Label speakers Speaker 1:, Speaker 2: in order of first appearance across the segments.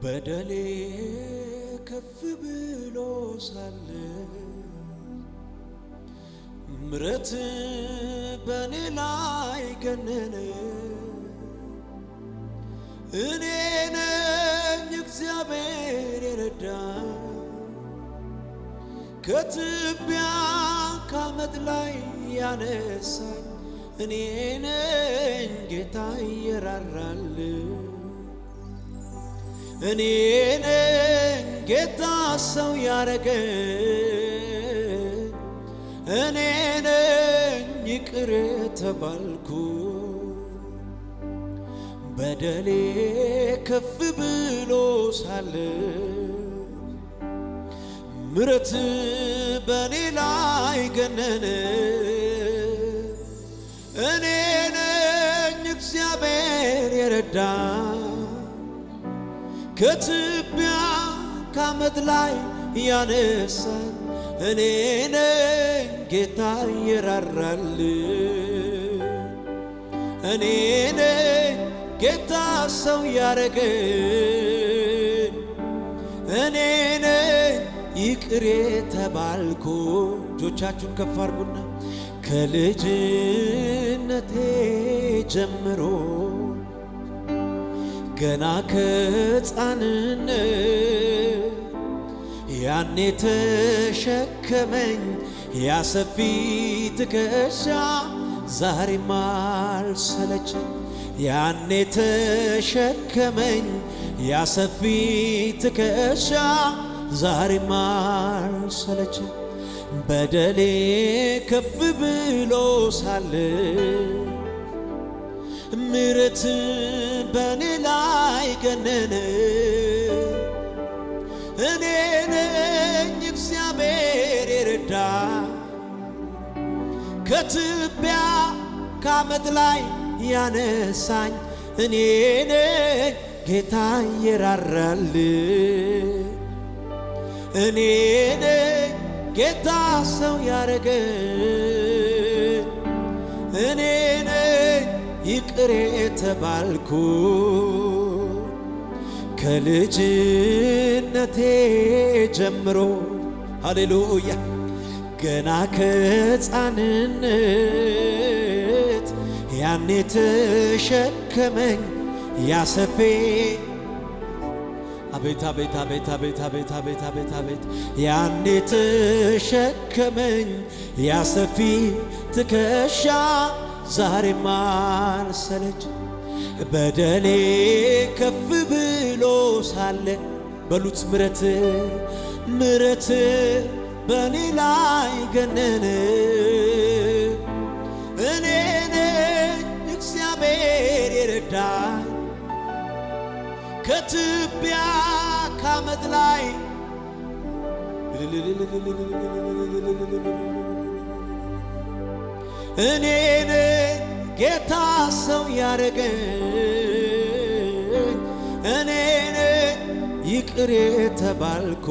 Speaker 1: በደሌ ከፍ ብሎ ሳለ ምረት በኔ ላይ ገነነ። እኔ ነኝ እግዚአብሔር የረዳኝ ከትቢያ ከአመድ ላይ ያነሳኝ። እኔ ነኝ ጌታ ይራራል። እኔ ነኝ ጌታ ሰው ያረገኝ። እኔ ነኝ ይቅር ተባልኩ። በደሌ ከፍ ብሎ ሳለ ምረት በኔ ላይ ገነነ። እኔ ነኝ እግዚአብሔር የረዳኝ ከትቢያ ከአመድ ላይ ያነሳኝ። እኔ ነኝ ጌታ ይራራል። እኔ ነኝ ጌታ ሰው ያረገኝ። እኔ ነኝ ይቅር የተባልኩ። እጆቻችሁን ከፍ አድርጉና ከልጅነቴ ጀምሮ ገና ከሕፃንነት ያኔ ተሸከመኝ ያሰፊ ትከሻ ዛሬም አልሰለቸኝ። ያኔ ተሸከመኝ ያሰፊ ትከሻ ዛሬም አልሰለቸኝ። በደሌ ከፍ ብሎ ሳለ ምረት በኔ ላይ ገነነ። እኔ ነኝ እግዚአብሔር የረዳኝ ከትቢያ ከአመድ ላይ ያነሳኝ። እኔ ነኝ ጌታ ይራራል። እኔ ነኝ ጌታ ሰው ያረገኝ። እኔ ነኝ ይቅር የተባልኩ ከልጅነቴ ጀምሮ ሃሌሉያ ገና ከሕፃንነት ያኔ ተሸከመኝ ያሰፌ አቤት አቤት አቤት አቤት አቤት አቤት አቤት አቤት ያኔ ተሸከመኝ ያሰፊ ትከሻ ዛሬም አልሰለች። በደሌ ከፍ ብሎ ሳለ በሉት ምረት ምረት በኔ ላይ ገነነ። እኔ ነኝ እግዚአብሔር የረዳኝ ከትቢያ ከአመድ ላይ እኔ ነኝ ጌታ ሰው ያረገኝ። እኔ ነኝ ይቅር የተባልኩ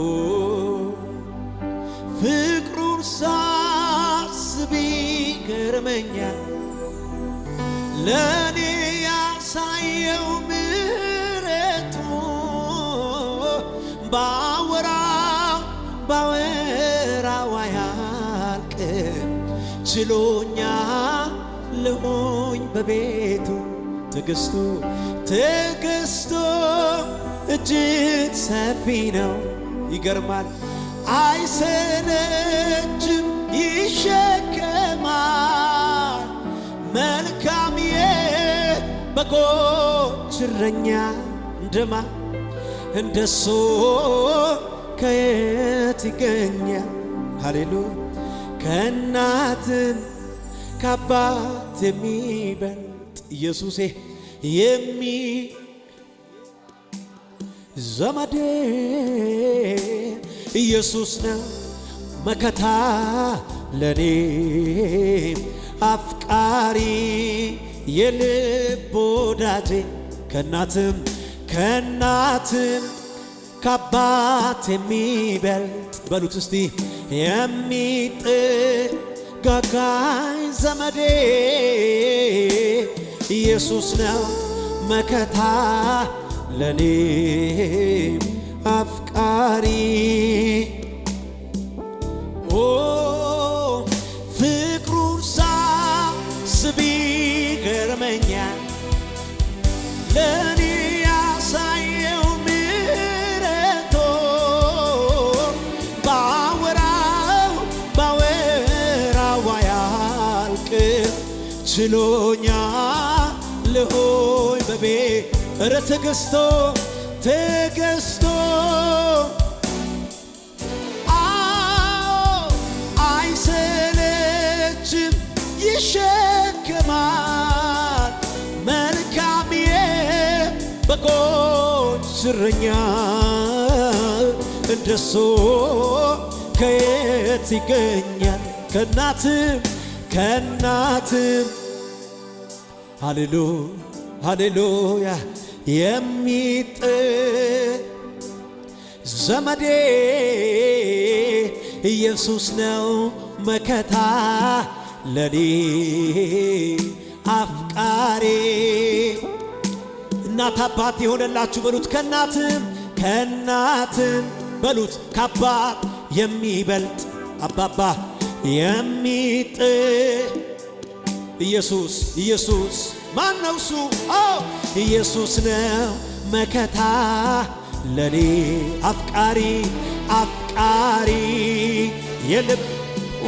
Speaker 1: ፍቅሩን ሳስብ ይገርመኛል። ለእኔ ያሳየው ምሕረቱ ባወራው አያልቅም። ችሎኛ ልሆኝ በቤቱ ትዕግስቱ እጅግ ሰፊ ነው። ይገርማል። አይሰለችም ይሸከማል። መልካም የበጎች እረኛ እንደሱ ከየት ይገኛል? ሃሌሉያ ከእናትም ከአባት የሚበልጥ ኢየሱሴ ዘመዴ ኢየሱስ ነው መከታ ለኔ አፍቃሪ የልብ ወዳጄ ከእናትም ከአባት የሚበልጥ በሉት እስቲ የሚጠጋጋኝ ዘመዴ ኢየሱስ ነው መከታ ለኔ አፍቃሪ ፍቅሩን ሳስብ ይገርመኛል ለኔ ያሳየው ምሕረቱ ባወራው አያልቅም ችሎኛል ሆይ በቤት እረ ትዕግስቱ አይሰለችም ይሸከማል መልካም የበጎች እረኛ እንደሱ ከየት ይገኛል ከእናትም ሃሌሉያ የሚጥል ዘመዴ ኢየሱስ ነው መከታ ለኔ አፍቃሪ እናት አባት የሆነላችሁ በሉት ከእናትም በሉት ከአባት የሚበልጥ አባባ የሚጥል ኢየሱስ ማን ነው እሱ? ኢየሱስ ነው መከታ ለኔ አፍቃሪ የልብ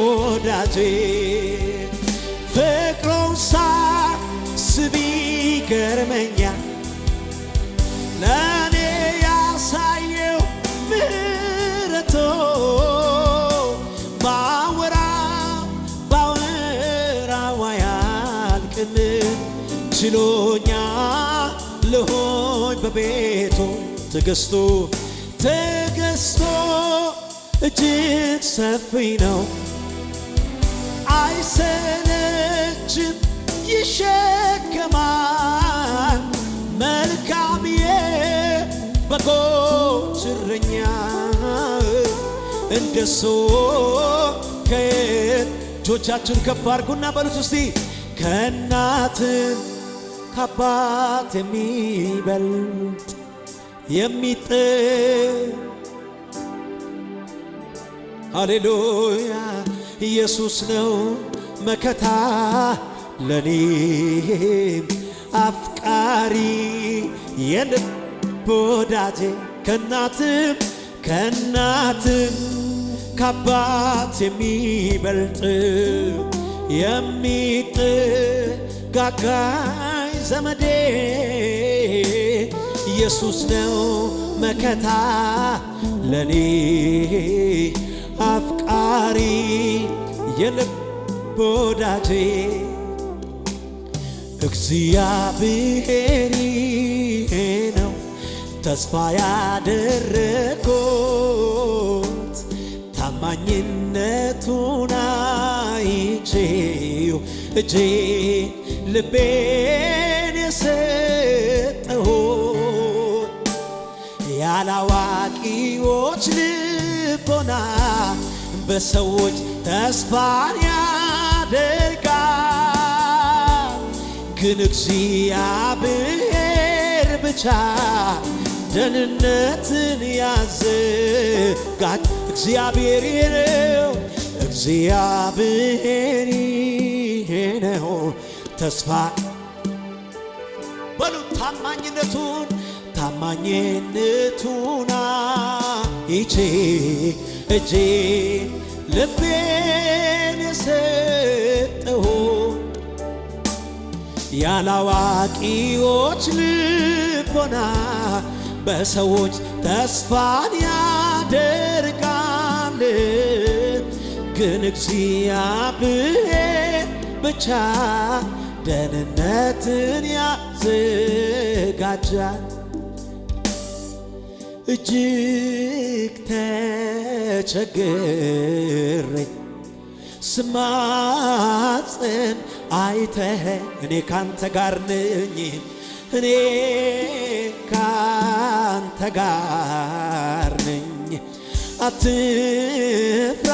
Speaker 1: ወዳጄ ፍቅሩን ሳስብ ይገርመኛል ለኔ ያሳየው ምሕረቱ ባወራው አያልቅም ችሎኛል ሆይ በቤቱ ትዕግስቱ እጅግ ሰፊ ነው አይሰለችም ይሸከማል መልካም የበጎች እረኛ እንደሱ እጆቻችሁን ከፍ አድርጉና በሉት እስቲ ከእናትም ከአባት የሚበልጥ የሚጥል ሃሌሉያ ኢየሱስ ነው መከታ ለኔ አፍቃሪ የልብ ወዳጄ ከእናትም ከአባት የሚበልጥ የሚጠጋጋኝ ዘመዴ ኢየሱስ ነው መከታ ለኔ አፍቃሪ የልብ ወዳጄ እግዚአብሔር ነው ተስፋ ያደረኩት ታማኝነቱን አይቼው ልቤን የሰጠሁት ያላዋቂዎች ልቦና በሰዎች ተስፋን ያደርጋል ግን እግዚአብሔር ብቻ ደህንነትን ያዘጋጅ እግዚአብሔር ነው ተስፋ በሉ ታማኝነቱን አይቼ ልቤን የሰጠሁት ያላዋቂዎች ልቦና በሰዎች ተስፋን ያደርጋል ግን እግዚአብሔር ብቻ ደህንነትን ያዘጋጃል እጅግ ተቸግሬ ስማጽን አይተህ እኔ ካንተ ጋር ነኝ አትፍራ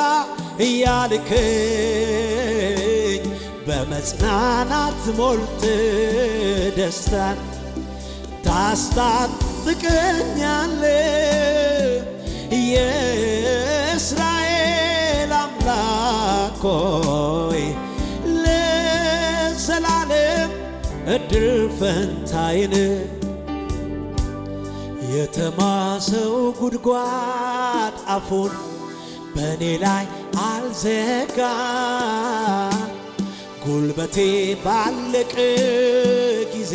Speaker 1: እያልከኝ በመጽናናት ሞልት ደስታን ታስጥቀኛለ የእስራኤል አምላክ ሆይ ለዘላለም እድል ፈንታዬን የተማሰው ጉድጓድ አፉን በእኔ ላይ አልዘጋ ጉልበቴ ባለቀ ጊዜ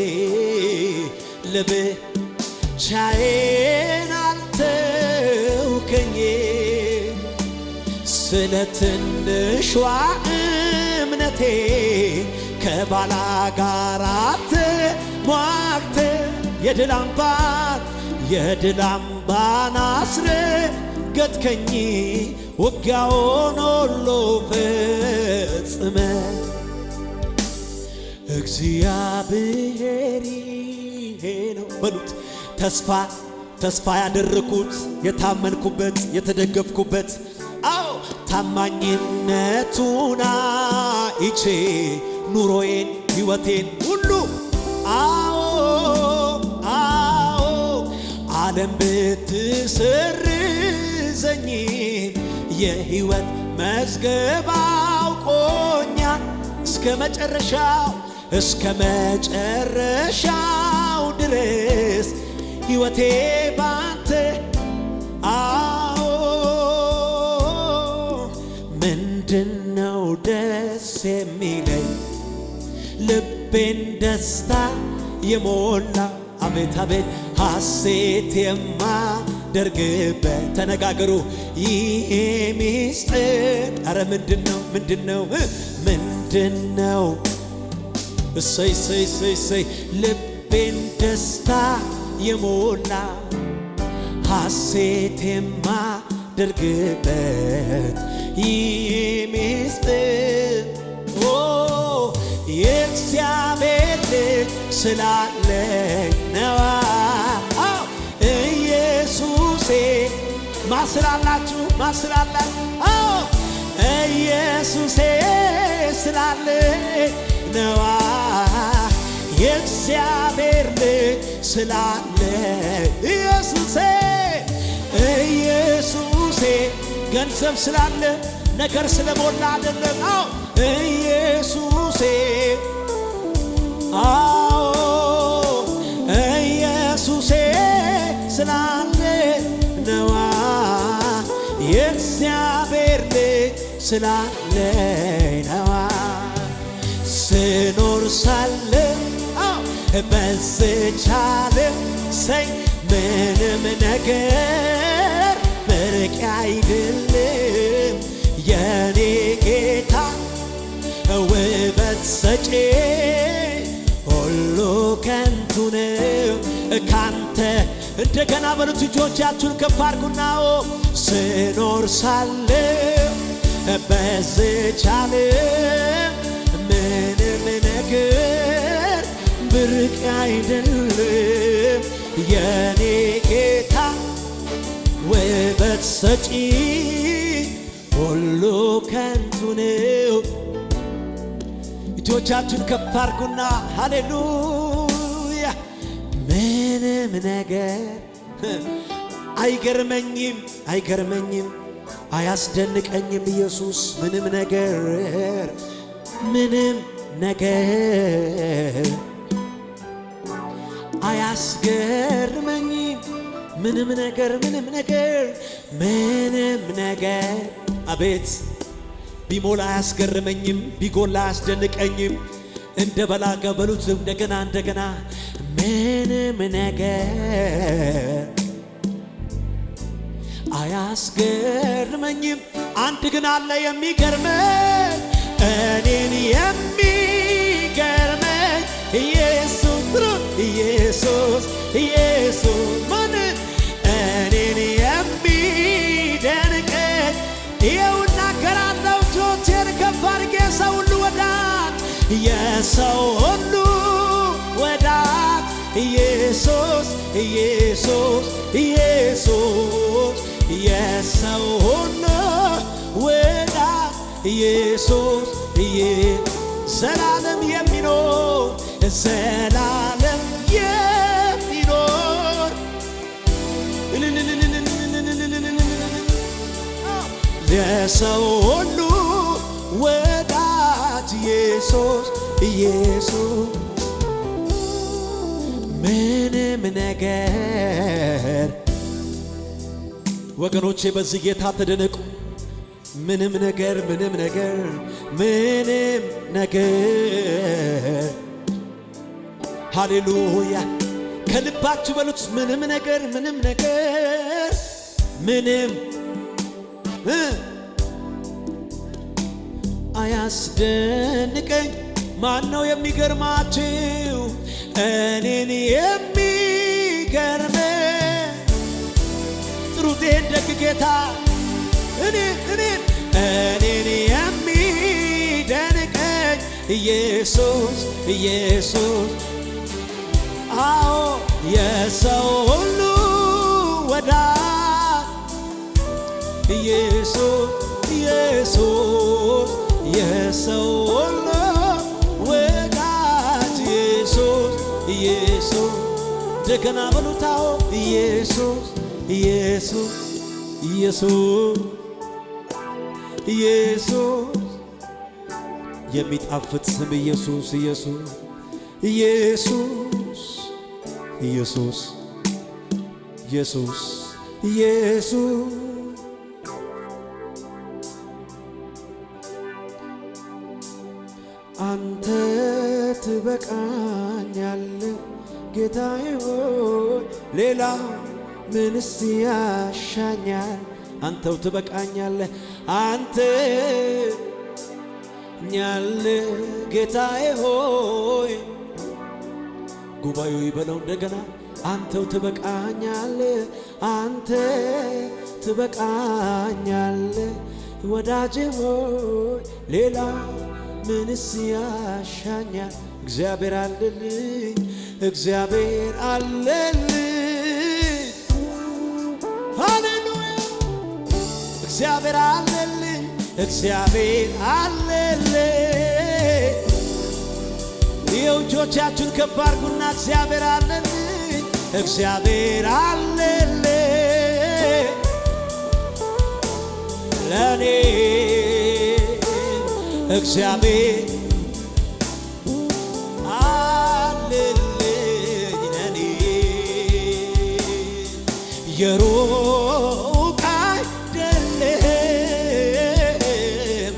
Speaker 1: ለብቻዬን አልተውከኝ ስለ ትንሿ እምነቴ ከባላጋራ ተሟግተ የድል አምባን አስረገጥከኝ ውጊያውን ሁሉ ፈጽመ እግዚአብሔር ይሄ ነው በሉት። ተስፋ ያደረኩት የታመንኩበት የተደገፍኩበት አዎ ታማኝነቱን አይቼ ኑሮዬን ሕይወቴን ሁሉ ዓለም ብትሰርዘኝም የሕይወት መዝገብ አውቆኛል እስከ መጨረሻው ድረስ ሕይወቴ ባንተ ምንድነው ደስ የሚለኝ ልቤን ደስታ የሞላ አቤት አቤት ሐሴት የማደርግበት ተነጋገሩ ይሄ ሚስጥር ኧረ ምንድነው እሰይ ልቤን ደስታ የሞላ ሐሴት የማደርግበት ይሄ ሚስጥር የእግዚአብሔር ልጅ ስላለኝ ነዋ ኢየሱሴ ማስላላችሁ ኢየሱሴ ስላለኝ ነዋ የእግዚአብሔር ልጅ ስላለኝ ኢየሱሴ ገንዘብ ስላለ ነገር ስለሞላ አይደለም ኢየሱሴ ኢየሱሴ ስላለ ነዋ የእግዚአብሔር ልጅ ስላለ ነዋ ስኖር ሳለ በዚች ዓለም ምንም ነገር ብርቅ አይደለም የኔ ጌታ ውበት ሰጪ ሁሉ ከንቱ ነው ካንተ እንደገና በሉት እጆቻችሁን ከፍ አድርጉና ስኖር ሳለ በዚች ዓለም ምንም ነገር ብርቅ አይደለም የኔ ጌታ ውበት ሰጪ ሁሉ ከንቱ ነው እጆቻችሁን ከፍ አድርጉና ሃሌሉያ ምንም ነገር አይገርመኝም አያስደንቀኝም ኢየሱስ ምንም ነገር አያስገርመኝም ምንም ነገር አቤት ቢሞላ አያስገርመኝም ቢጎላ አያስደንቀኝም እንደ በላገ በሉት እንደገና ምንም ነገር አያስገርመኝም አንድ ግን አለ የሚገርመኝ እኔን የሚገርመኝ ኢየሱስ ማን እኔን የሚደንቀኝ ይኸውና ከራለው ጆቴን ከፍ አድርጌ ሰው ሁሉ ወዳት የሰው ሁሉ ወዳት ኢየሱስ የሰው ሁሉ ወዳት ኢየሱስ ዘላለም የሚኖር የሰው ሁሉ ወዳጅ ኢየሱስ ኢየሱስ ምንም ነገር ወገኖቼ በዚህ ጌታ ተደነቁ። ምንም ነገር ምንም ነገር ምንም ነገር ሃሌሉያ ከልባችሁ በሉት። ምንም ነገር ምንም ነገር ምንም አያስደንቀኝ። ማን ነው የሚገርማችሁ? እኔን የሚገርመኝ ጥሩቴን ደግ ጌታ እኔን የሚደንቀኝ ኢየሱስ ኢየሱስ አዎ የሰው ሁሉ ወዳጅ ኢየሱስ ኢየሱስ የሰው ሁሉ ወዳጅ ኢየሱስ ኢየሱስ እንደገና በሉታው ኢየሱስ ኢየሱስ ኢየሱስ ኢየሱስ የሚጣፍጥ ስም ኢየሱስ ኢየሱስ ኢየሱስ ኢየሱስ ኢየሱስ ኢየሱስ አንተ ትበቃኛለህ ጌታዬ ሆይ ሌላ ምንስ ያሻኛል? አንተው ትበቃኛለህ አንተ ኛለ ጌታዬ ሆይ ጉባኤው ይበለው እንደገና አንተው ትበቃኛለህ አንተ ትበቃኛለህ ወዳጄ ሆይ ሌላ ምንስ ያሻኛል? እግዚአብሔር አለልኝ እግዚአብሔር አለልኝ ሃሌሉያ እግዚአብሔር አለልኝ እግዚአብሔር አለልኝ። እጆቻችሁን ከፍ አድርጉና እግዚአብሔር አለልኝ እግዚአብሔር አለልኝ ለኔ እግዚአብሔር አለልኝ ለኔ የሩቅ አይደለም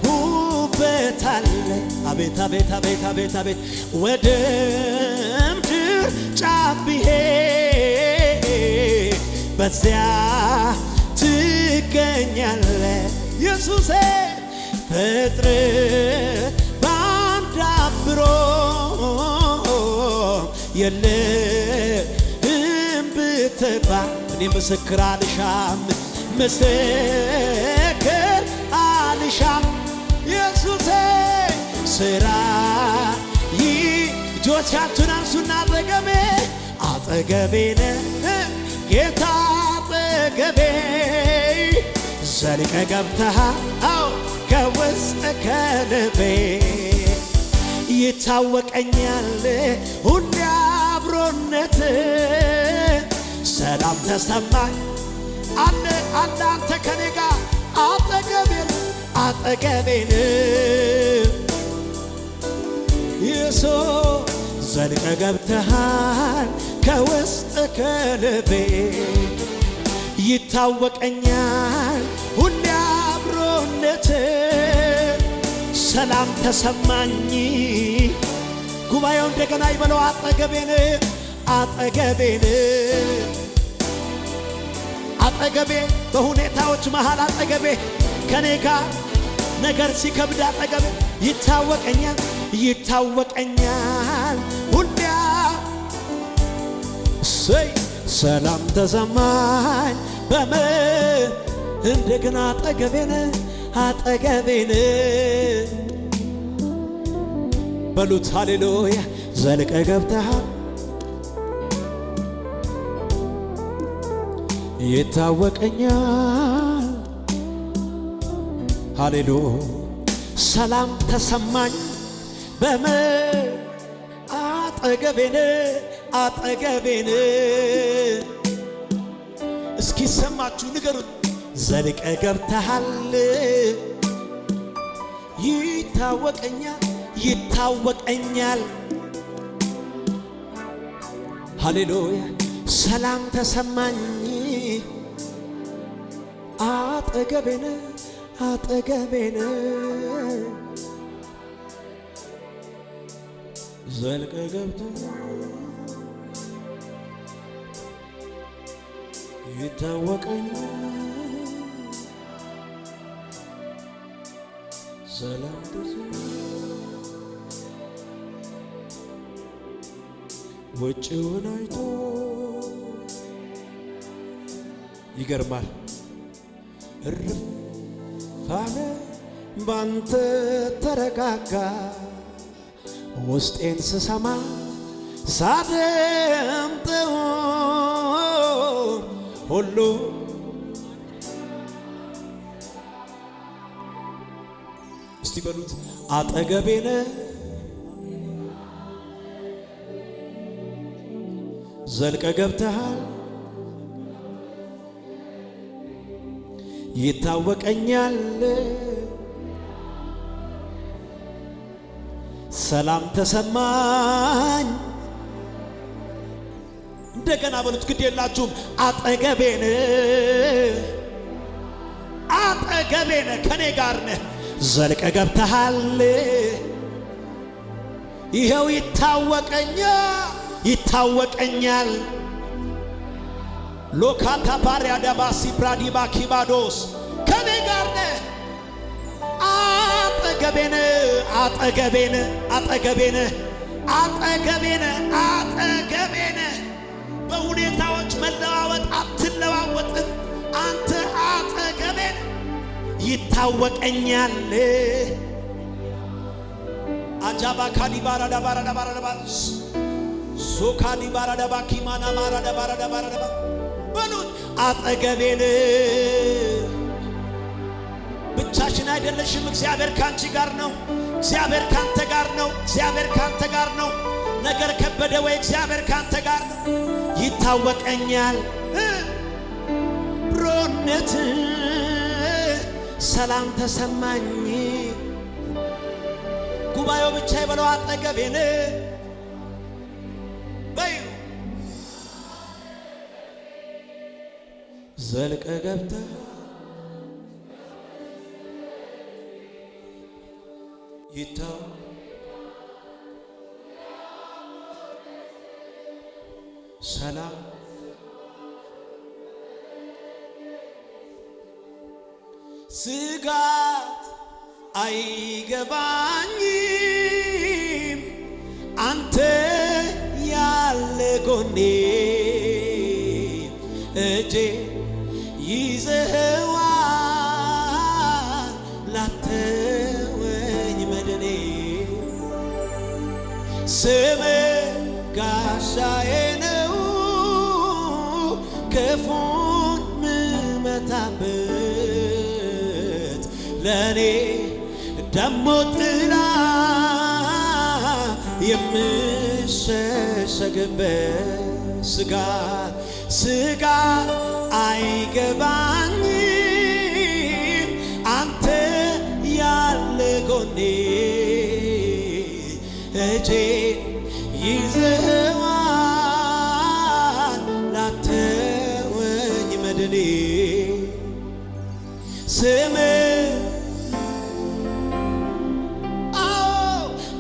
Speaker 1: ባለሁበት አለ አቤት አቤት አቤት አቤት አቤት ወደ ምድር ጫፍ ብሄድ በዚያ ትገኛለህ ኢየሱሴ ፍጥረት በአንድ አብሮ የለህም ብትባል እኔ ምስክር አልሻም ምስክር አልሻም ኢየሱሴ ስራ እጆቻችሁን አንሱና አጠገቤ አጠገቤ ነህ ጌታ አጠገቤ ዘልቀ ገብተሃል ከውስጥ ከልቤ ይታወቀኛል ሁሌ አብሮነት ሰላም ተሰማኝ አለ አንተ ከኔ ጋር አጠገቤን ኢየሱስ ዘልቀ ገብተሃል ከውስጥ ከልቤ ይታወቀኛል ሁሌ አብሮነት ሰላም ተሰማኝ። ጉባኤው እንደገና ይበለው አጠገቤን አጠገቤ በሁኔታዎች መሃል አጠገቤ ከኔ ጋር ነገር ሲከብድ አጠገቤ ይታወቀኛል ሁሌ ሰላም ተሰማኝ እንደገና አጠገቤን በሉት ሃሌሉያ ዘልቀ ገብተሃል ይታወቀኛል ሃሌሉያ ሰላም ተሰማኝ አጠገቤን እስኪ ሰማችሁ ንገሩት ዘልቀ ገብተሃል ይታወቀኛል ይታወቀኛል ሃሌሉያ ሰላም ተሰማኝ አጠገቤነ አጠገቤነ ዘልቀ ገብተሃል ይታወቀኛል ሰላም ተሰማኝ ውጭውን አይቶ ይገርማል እርፍ አለ ባንተ ተረጋጋ ውስጤን ስሰማ ሳደምጠው ሁሉ እስቲ በሉት አጠገቤነ ዘልቀ ገብተሃል ይታወቀኛል ሰላም ተሰማኝ እንደገና በሉት ግድ የላችሁም አጠገቤነ አጠገቤነ ከኔ ጋር ነህ ዘልቀ ገብተሃል ይኸው ይታወቀኛል ሎካታ ፓሪያ ዳባሲ ፕራዲባ ኪባዶስ ከኔ ጋር ነህ አጠገቤነ አጠገቤነ አጠገቤነ አጠገቤነ አጠገቤነ በሁኔታዎች መለዋወጥ አትለዋወጥም አንተ አጠገቤነ ይታወቀኛል አጃባ ካዲባራ ዳባራ ዳባራ ዳባስ ሶካዲ ባራዳባ ኪማና ማራዳ ባራዳ ባራዳ በሉት አጠገቤነ ብቻሽን አይደለሽም እግዚአብሔር ካንቺ ጋር ነው እግዚአብሔር ካንተ ጋር ነው እግዚአብሔር ካንተ ጋር ነው ነገር ከበደ ወይ እግዚአብሔር ካንተ ጋር ነው ይታወቀኛል ብሮነት ሰላም ተሰማኝ ጉባኤው ብቻ ይበለው አጠገቤነ በዩ ዘልቀ ገብተህ ይታው ሰላም ስጋት አይገባኝም አንተ ያለ ጎኔ እጄ ይዘኸዋል ላተወኝ መድኔ ስምህ ጋሻዬ ነው ክፉን ምመታበት ለኔ ደሞ ጥላ የምሸሸግበት ስጋት አይገባኝም አንተ ያለ ጎኔ እጄ ይዘኸዋል ላተወኝ መድኔ ስምህ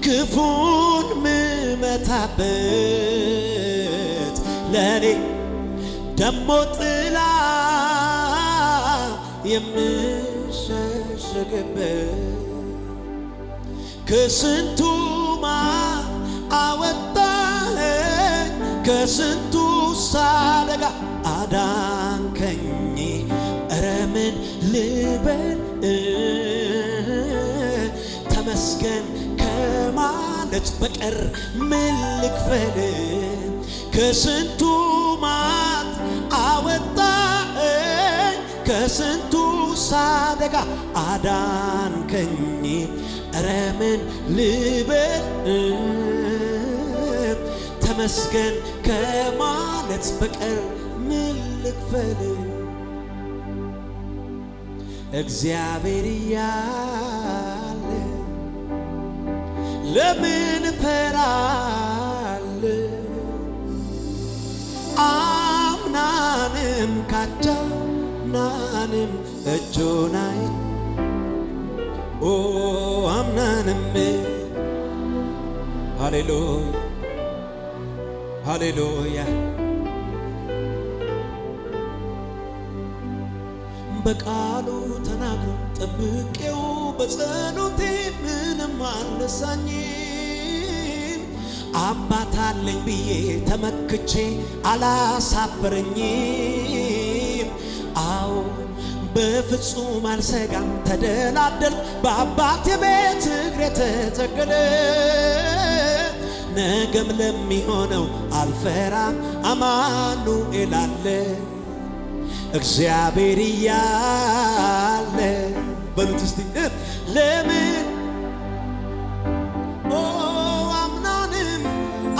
Speaker 1: ክፉን ምመታበት ለኔ ደሞ ጥላ የምሸሸግበት ከስንቱ ማር አወጣኸኝ ከስንቱ አደጋ አዳንከኝ ኧረ ምን ልበል ተመስገን ከማለት በቀር ምን ልክፈል ከስንቱ ማት አወጣኸኝ ከስንቱ አደጋ አዳንከኝ ኧረ ምን ልበል ተመስገን ከማለት በቀር ምን ልክፈል እግዚአብሔር እያለ ለምን እፈራለሁ? አምናንም ካቻምናንም እጁን አምናንም ሃሌሉያ ሃሌሉያ በቃሉ ተናግሮ ጠብቄው በጸሎቴ ምንም አልነሳኝም። አባት አለኝ ብዬ ተመክቼ አላሳፈረኝም። አዎ በፍጹም አልሰጋም ተደላደል በአባቴ ቤት እግሬ ተተከለ። ነገም ለሚሆነው አልፈራም አማኑኤል አለ እግዚአብሔር እያለ በሉት እስቲ ለምን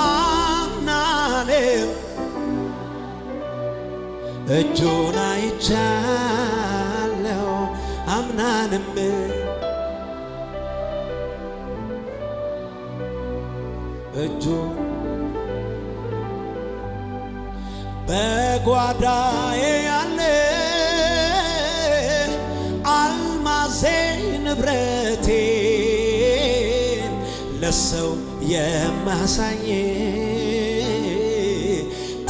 Speaker 1: አምናንም እጁን አይቻለሁ አምናንም እጁን በጓዳዬ ያለ አልማዜ ንብረቴ ለሰው የማሳየ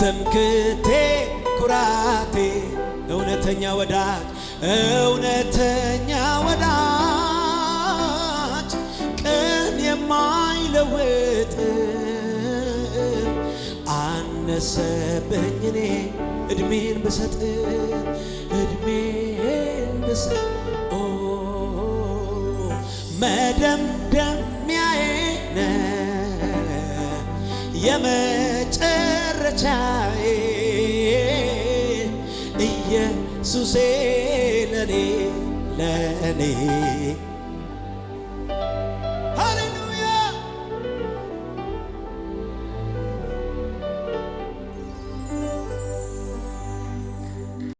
Speaker 1: ትምክቴ ኩራቴ እውነተኛ ወዳጅ ቅን የማይለውጥ አነሰብኝ እኔ እድሜን ብሰጥ መደምደሚያዬ የመጨረሻዬ ኢየሱሴ ለኔ